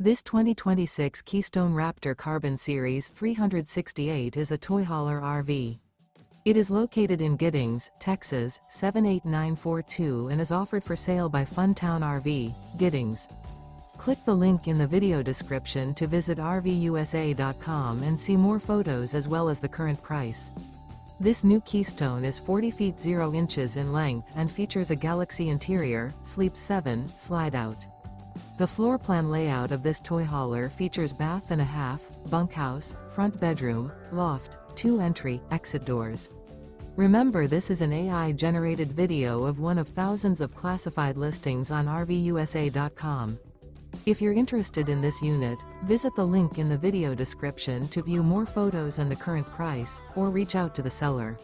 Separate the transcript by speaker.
Speaker 1: This 2026 Keystone Raptor Carbon Series 368 is a toy hauler RV. It is located in Giddings, Texas, 78942 and is offered for sale by Funtown RV, Giddings. Click the link in the video description to visit RVUSA.com and see more photos as well as the current price. This new Keystone is 40 feet 0 inches in length and features a Galaxy interior, sleeps 7, Slideout. The floor plan layout of this toy hauler features bath and a half, bunkhouse, front bedroom, loft, 2 entry, exit doors. Remember, this is an AI-generated video of one of thousands of classified listings on RVUSA.com. If you're interested in this unit, visit the link in the video description to view more photos and the current price, or reach out to the seller.